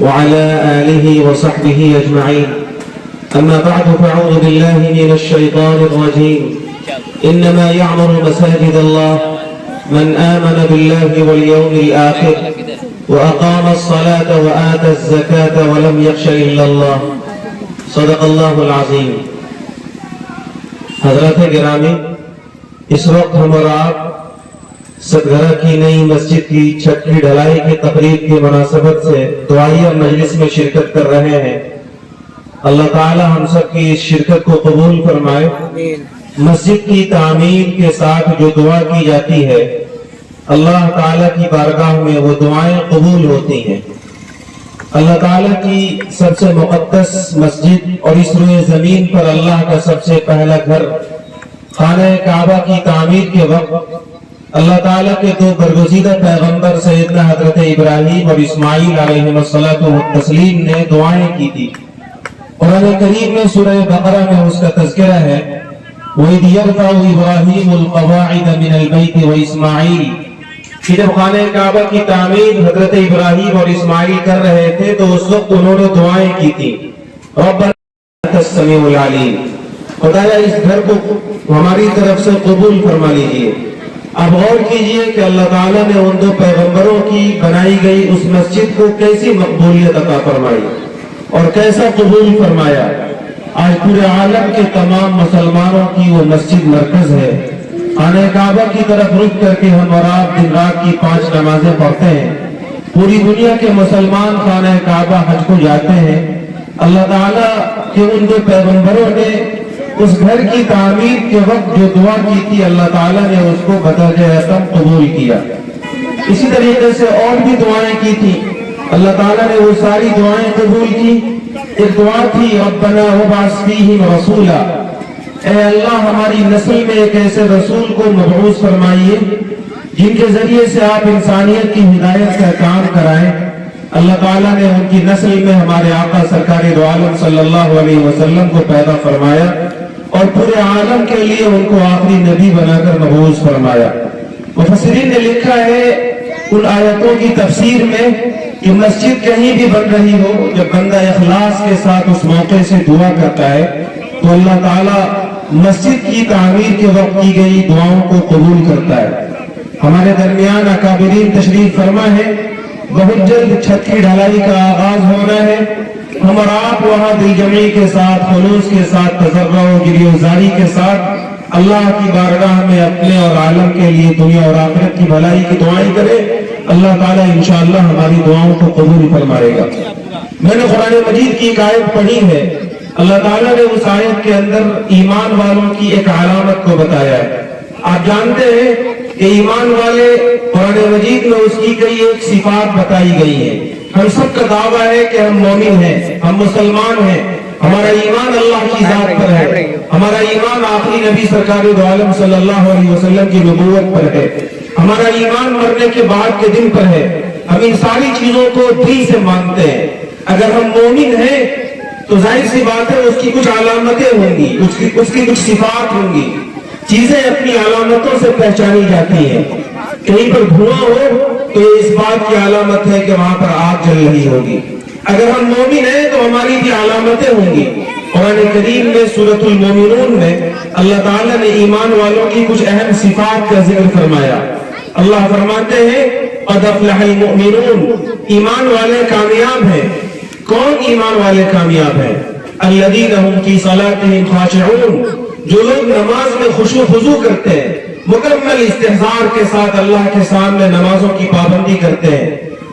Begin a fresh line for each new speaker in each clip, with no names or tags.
وعلى آله وصحبه أجمعين أما بعد فأعوذ بالله من الشيطان الرجيم إنما يعمر مساجد الله من آمن بالله واليوم الآخر وأقام الصلاة وآتى الزكاة ولم يخش إلا الله صدق الله العظيم۔ حضرات گرامی، اس وقت ہم اور آپ صدگرہ کی نئی مسجد کی چھت کی ڈھلائی کی تقریب کی مناسبت سے دعائیہ مجلس میں شرکت کر رہے ہیں۔ اللہ تعالی ہم سب کی اس شرکت کو قبول فرمائے۔ مسجد کی تعمیر کے ساتھ جو دعا کی جاتی ہے اللہ تعالی کی بارگاہ میں وہ دعائیں قبول ہوتی ہیں۔ اللہ تعالی کی سب سے مقدس مسجد اور اس روئے زمین پر اللہ کا سب سے پہلا گھر خانہ کعبہ کی تعمیر کے وقت اللہ تعالیٰ کے دو برگزیدہ پیغمبر سیدنا حضرت ابراہیم اور اسماعیل علیہ السلام نے دعائیں کی تھی۔ قرآن کریم میں سورہ بقرہ میں اس کا تذکرہ ہے وَإِذْ يَرْفَعُ إِبْرَاهِيمُ الْقَوَاعِدَ مِنَ الْبَيْتِ وَإِسْمَاعِيلُ، کہ جب خانہ کعبہ کی تعمیر حضرت ابراہیم اور اسماعیل کر رہے تھے تو اس وقت انہوں نے دعائیں کی تھی رَبَّنَا أَنْتَ السَّمِيعُ الْعَلِيمُ، خدایا اس گھر کو ہماری طرف سے قبول فرما لیجیے۔ اب غور کیجئے کہ اللہ تعالیٰ نے ان دو پیغمبروں کی بنائی گئی اس مسجد کو کیسی مقبولیت عطا فرمائی اور کیسا قبول فرمایا۔ آج پورے عالم کے تمام مسلمانوں کی وہ مسجد مرکز ہے۔ خانہ کعبہ کی طرف رخ کر کے ہم اور آپ دن رات کی 5 نمازیں پڑھتے ہیں۔ پوری دنیا کے مسلمان خانہ کعبہ حج کو جاتے ہیں۔ اللہ تعالیٰ کے ان دو پیغمبروں نے اس گھر کی تعمیر کے وقت جو دعا کی تھی اللہ تعالیٰ نے اس کو بدرجہ اعظم قبول کیا۔ اسی طریقے سے اور بھی دعائیں کی تھی، اللہ تعالیٰ نے وہ ساری دعائیں قبول کی۔ ایک دعا تھی ربنا وابعث فیہم رسولا، اے اللہ ہماری نسل میں ایک ایسے رسول کو مبعوث فرمائیے جن کے ذریعے سے آپ انسانیت کی ہدایت کا کام کرائیں۔ اللہ تعالیٰ نے ان کی نسل میں ہمارے آقا سرکار دو عالم صلی اللہ علیہ وسلم کو پیدا فرمایا اور پورے عالم کے لیے ان کو آخری نبی بنا کر مبعوث فرمایا۔ مفسرین نے لکھا ہے ان آیتوں کی تفسیر میں کہ مسجد کہیں بھی بن رہی ہو، جب بندہ اخلاص کے ساتھ اس موقع سے دعا کرتا ہے تو اللہ تعالیٰ مسجد کی تعمیر کے وقت کی گئی دعاؤں کو قبول کرتا ہے۔ ہمارے درمیان اکابرین تشریف فرما ہے، بہت جلد چھت کی ڈھلائی کا آغاز ہونا ہے۔ ہم اور آپ وہاں دل جمعی کے ساتھ، خلوص کے ساتھ، تضرع و گریزاری کے ساتھ اللہ کی بارگاہ میں اپنے اور عالم کے لیے دنیا اور آخرت کی بھلائی کی دعائیں کریں۔ اللہ تعالیٰ انشاءاللہ ہماری دعاؤں کو قبول فرمائے گا۔ میں نے قرآن مجید کی ایک آیت پڑھی ہے، اللہ تعالیٰ نے اس آیت کے اندر ایمان والوں کی ایک علامت کو بتایا ہے۔ آپ جانتے ہیں کہ ایمان والے قرآن مجید میں اس کی کئی ایک صفات بتائی گئی ہیں۔ ہم سب کا دعویٰ ہے کہ ہم مومن ہیں، ہم مسلمان ہیں، ہمارا ایمان اللہ کی ذات پر ہے، ہمارا ایمان آخری نبی سرکار دو عالم صلی اللہ علیہ وسلم کی نبوت پر ہے، ہمارا ایمان مرنے کے بعد کے دن پر ہے۔ ہم ان ساری چیزوں کو دل سے مانتے ہیں۔ اگر ہم مومن ہیں تو ظاہر سی بات ہے اس کی کچھ علامتیں ہوں گی، اس کی کچھ صفات ہوں گی، چیزیں اپنی علامتوں سے پہچانی جاتی ہیں۔ کہیں پر دھواں ہو تو یہ اس بات کی علامت ہے کہ وہاں پر آگ جل رہی ہوگی۔ اگر ہم مومن ہیں تو ہماری بھی علامتیں ہوں گی۔ قرآن کریم میں سورۃ المومنون میں اللہ تعالیٰ نے ایمان والوں کی کچھ اہم صفات کا ذکر فرمایا۔ اللہ فرماتے ہیں قد افلح المؤمنون، ایمان والے کامیاب ہیں۔ کون ایمان والے کامیاب ہیں؟ الذین هم فی صلاتهم خاشعون، جو لوگ نماز میں خشوع و خضوع کرتے ہیں، مکمل استحضار کے ساتھ اللہ کے سامنے نمازوں کی پابندی کرتے ہیں۔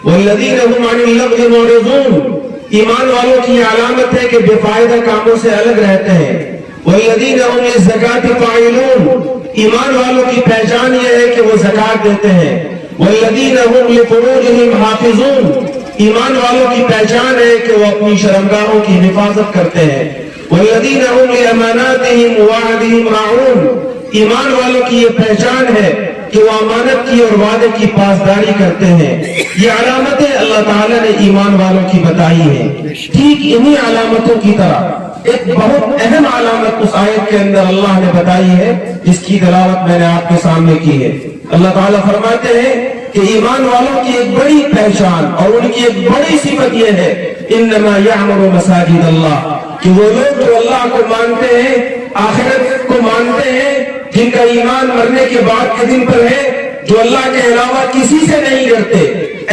والذین هم عن اللغو معرضون، ایمان والوں کی علامت ہے کہ بے فائدہ کاموں سے الگ رہتے ہیں۔ والذین هم للزکاة فاعلون، ایمان والوں کی پہچان یہ ہے کہ وہ زکات دیتے ہیں۔ والذین هم لفروجهم حافظون، ایمان والوں کی پہچان ہے کہ وہ اپنی شرمگاہوں کی حفاظت کرتے ہیں۔ والذین هم لاماناتهم ووعدهم راعون، ایمان والوں کی یہ پہچان ہے کہ وہ امانت کی اور وعدے کی پاسداری کرتے ہیں۔ یہ علامتیں اللہ تعالیٰ نے ایمان والوں کی بتائی ہیں۔ ٹھیک انہی علامتوں کی طرح ایک بہت اہم علامت اس آیت کے اندر اللہ نے بتائی ہے، جس کی تلاوت میں نے آپ کے سامنے کی ہے۔ اللہ تعالیٰ فرماتے ہیں کہ ایمان والوں کی ایک بڑی پہچان اور ان کی ایک بڑی صفت یہ ہے، انما یعمر مساجد اللہ، کہ وہ لوگ جو اللہ کو مانتے ہیں، آخرت کو مانتے ہیں، جن کا ایمان مرنے کے بعد کے دن پر ہے، جو اللہ کے علاوہ کسی سے نہیں ڈرتے،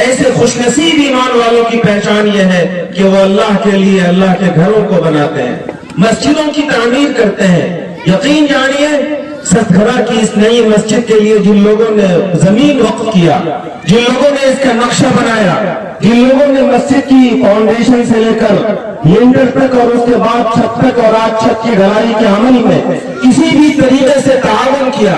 ایسے خوش نصیب ایمان والوں کی پہچان یہ ہے کہ وہ اللہ کے لیے اللہ کے گھروں کو بناتے ہیں، مسجدوں کی تعمیر کرتے ہیں۔ یقین جانیے ستگھرا کی اس نئی مسجد کے لیے جن لوگوں نے زمین وقف کیا، جن لوگوں نے اس کا نقشہ بنایا، جن لوگوں نے مسجد کی فاؤنڈیشن سے لے کر لینٹر تک اور اس کے بعد چھت تک اور آج چھت کی ڈھلائی کے عمل میں کسی بھی طریقے سے تعاون کیا،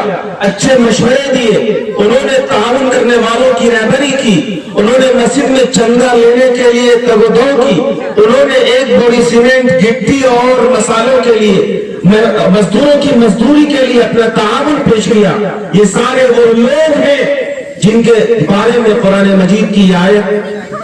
اچھے مشورے دیے، انہوں نے تعاون کرنے والوں کی رہبری کی، انہوں نے مسجد میں چندہ لینے کے لیے تگ و دو کی، انہوں نے ایک بوری سیمنٹ، گٹی اور مسالوں کے لیے، مزدوروں کی مزدوری کے لیے اپنا تعاون پیش کیا۔ یہ سارے وہ لوگ ہیں جن کے بارے میں قرآن مجید کی آیت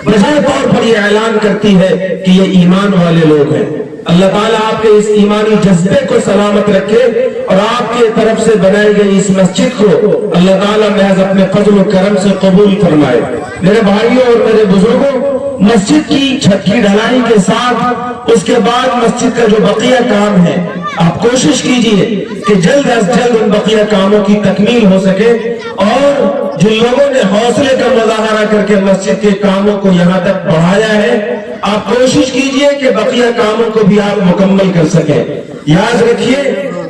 بجائے طور پر یہ اعلان کرتی ہے کہ یہ ایمان والے لوگ ہیں۔ اللہ تعالیٰ آپ کے اس ایمانی جذبے کو سلامت رکھے اور آپ کے طرف سے بنائی گئی اس مسجد کو اللہ تعالیٰ محض اپنے فضل و کرم سے قبول فرمائے۔ میرے بھائیوں اور میرے بزرگوں، مسجد کی چھت کی ڈھلائی کے ساتھ اس کے بعد مسجد کا جو بقیہ کام ہے، آپ کوشش کیجئے کہ جلد از جلد ان بقیہ کاموں کی تکمیل ہو سکے، اور جن لوگوں نے حوصلے کا مظاہرہ کر کے مسجد کے کاموں کو یہاں تک بڑھایا ہے، آپ کوشش کیجئے کہ بقیہ کاموں کو بھی آپ مکمل کر سکیں۔ یاد رکھیے،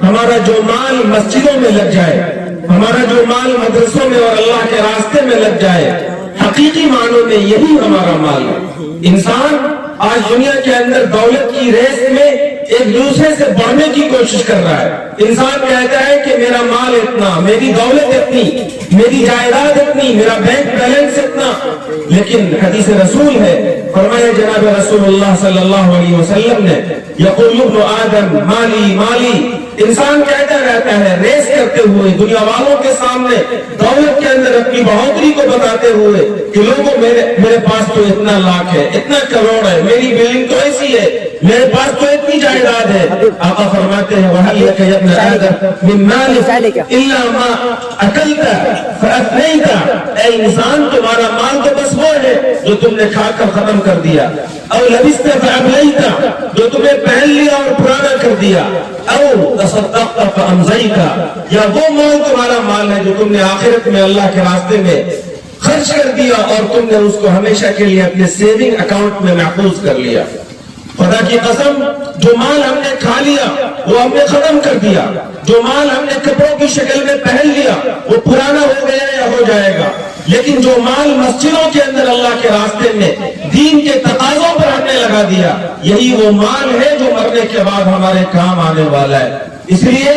ہمارا جو مال مسجدوں میں لگ جائے، ہمارا جو مال مدرسوں میں اور اللہ کے راستے میں لگ جائے، حقیقی معنوں میں یہی ہمارا مال ہے۔ انسان آج دنیا کے اندر دولت کی ریس میں ایک دوسرے سے بڑھنے کی کوشش کر رہا ہے۔ انسان کہتا ہے کہ میرا مال اتنا، میری دولت اتنی، میری جائیداد اتنی، میرا بینک بیلنس اتنا، لیکن حدیث رسول ہے، فرمایا جناب رسول اللہ صلی اللہ علیہ وسلم نے، یقول ابن آدم مالی مالی، انسان کہتا رہتا ہے ریس کرتے ہوئے دنیا والوں کے سامنے دولت کے اندر اپنی بہادری کو بتاتے ہوئے کہ لوگوں میرے پاس تو اتنا لاکھ ہے، اتنا کروڑ ہے، میری بلڈنگ تو ایسی ہے، میرے پاس تو اتنی جائیداد ہے۔ آقا فرماتے ہیں وَهَلْ لَكَ يَا ابْنَ آدَمَ مِن مَالِكَ إِلَّا مَا أَكَلْتَ فَأَفْنَيْتَ، اے انسان تمہارا مال تو بس وہ ہے جو تم نے کھا کر ختم کر دیا، او لبست فأبليت، جو تمہیں پہن لیا اور پرانا کر دیا، او تصدقت فأمضيت، یا وہ مال تمہارا مال ہے جو تم نے آخرت میں اللہ کے راستے میں خرچ کر دیا اور تم نے اس کو ہمیشہ کے لیے اپنے سیونگ اکاؤنٹ میں محفوظ کر لیا۔ خدا کی قسم، جو مال ہم نے کھا لیا وہ ہم نے ختم کر دیا، جو مال ہم نے کپڑوں کی شکل میں پہن لیا وہ پرانا ہو گیا یا ہو جائے گا، لیکن جو مال مسجدوں کے اندر اللہ کے راستے میں دین کے تقاضوں پر ہم نے لگا دیا، یہی وہ مال ہے جو مرنے کے بعد ہمارے کام آنے والا ہے۔ اس لیے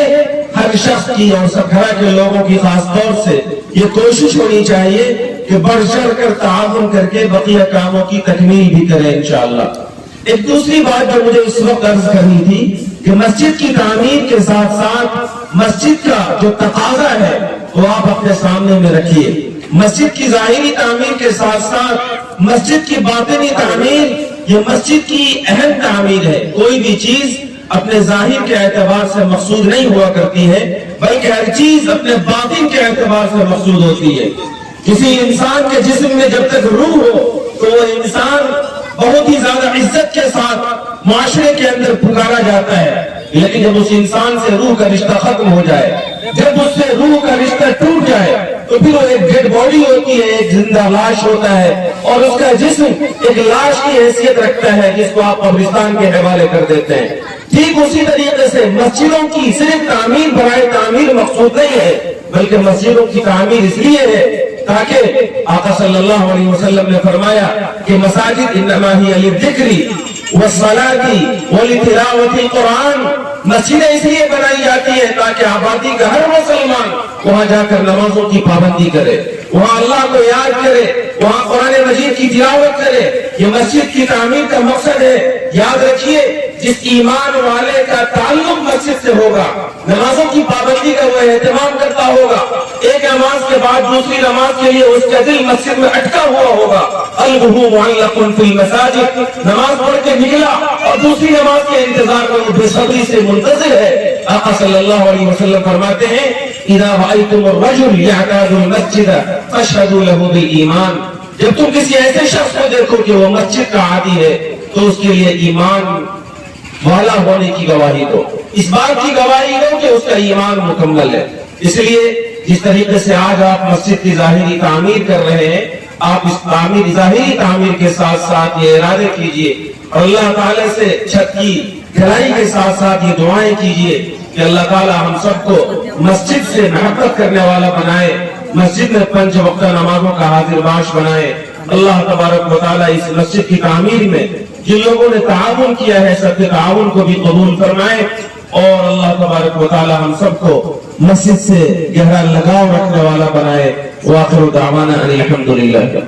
ہر شخص کی اور ستگھرا کے لوگوں کی خاص طور سے یہ کوشش ہونی چاہیے کہ بڑھ چڑھ کر تعاون کر کے بقیہ کاموں کی تکمیل بھی کریں انشاءاللہ۔ ایک دوسری بات جو مجھے اس وقت عرض کرنی تھی کہ مسجد کی تعمیر کے ساتھ ساتھ مسجد کا جو تقاضا ہے وہ آپ اپنے سامنے میں رکھیے۔ مسجد کی ظاہری تعمیر کے ساتھ ساتھ مسجد کی باطنی تعمیر یہ مسجد کی اہم تعمیر ہے۔ کوئی بھی چیز اپنے ظاہر کے اعتبار سے مقصود نہیں ہوا کرتی ہے، بلکہ ہر چیز اپنے باطن کے اعتبار سے مقصود ہوتی ہے۔ کسی انسان کے جسم میں جب تک روح ہو تو وہ انسان بہت ہی زیادہ عزت کے ساتھ معاشرے کے اندر پکارا جاتا ہے، لیکن جب اس انسان سے روح کا رشتہ ختم ہو جائے، جب اس سے روح کا رشتہ ٹوٹ جائے تو پھر وہ ایک ڈیڈ باڈی ہوتی ہے، ایک زندہ لاش ہوتا ہے، اور اس کا جسم ایک لاش کی حیثیت رکھتا ہے جس کو آپ قبرستان کے حوالے کر دیتے ہیں۔ ٹھیک اسی طریقے سے مسجدوں کی صرف تعمیر برائے تعمیر مقصود نہیں ہے، بلکہ مسجدوں کی تعمیر اس لیے ہے تاکہ آقا صلی اللہ علیہ وسلم نے فرمایا کہ مساجد انما ہی للذکر والصلاۃ ولتلاوۃ القرآن، مسجدیں اس لیے بنائی جاتی ہیں تاکہ آبادی کا ہر مسلمان وہاں جا کر نمازوں کی پابندی کرے، وہاں اللہ کو یاد کرے، وہاں قرآن مجید کی تلاوت کرے۔ یہ مسجد کی تعمیر کا مقصد ہے۔ یاد رکھیے، جس ایمان والے کا تعلق مسجد سے ہوگا، نمازوں کی پابندی کا وہ اہتمام کرتا ہوگا، ایک نماز کے بعد دوسری نماز کے لیے اس کا دل مسجد میں اٹکا ہوا ہوگا، قلبه معلق في المساجد, نماز پڑھ کے نکلا اور دوسری نماز کے انتظار میں وہ بے صبری سے منتظر ہے. آقا صلی اللہ علیہ وسلم فرماتے ہیں اذا رأيتم الرجل يعتاد المسجد فاشهدوا له بالایمان, جب تم کسی ایسے شخص کو دیکھو کہ وہ مسجد کا عادی ہے تو اس کے لیے ایمان والا ہونے کی گواہی دو, اس بات کی گواہی دو کہ اس کا ایمان مکمل ہے. اس لیے جس طریقے سے آج آپ مسجد کی ظاہری تعمیر کر رہے ہیں, آپ اس ظاہری تعمیر کے ساتھ ساتھ یہ ارادے کیجئے اور اللہ تعالیٰ سے چھت کی ڈھلائی کے ساتھ ساتھ یہ دعائیں کیجئے کہ اللہ تعالیٰ ہم سب کو مسجد سے محبت کرنے والا بنائے, مسجد میں 5 وقت نمازوں کا حاضر باش بنائے. اللہ تبارک و تعالیٰ اس مسجد کی تعمیر میں جن لوگوں نے تعاون کیا ہے سب کے تعاون کو بھی قبول فرمائے, اور اللہ تبارک و تعالیٰ ہم سب کو مسجد سے گہرا لگاؤ رکھنے والا بنائے. وآخر دعوانا ان الحمدللہ.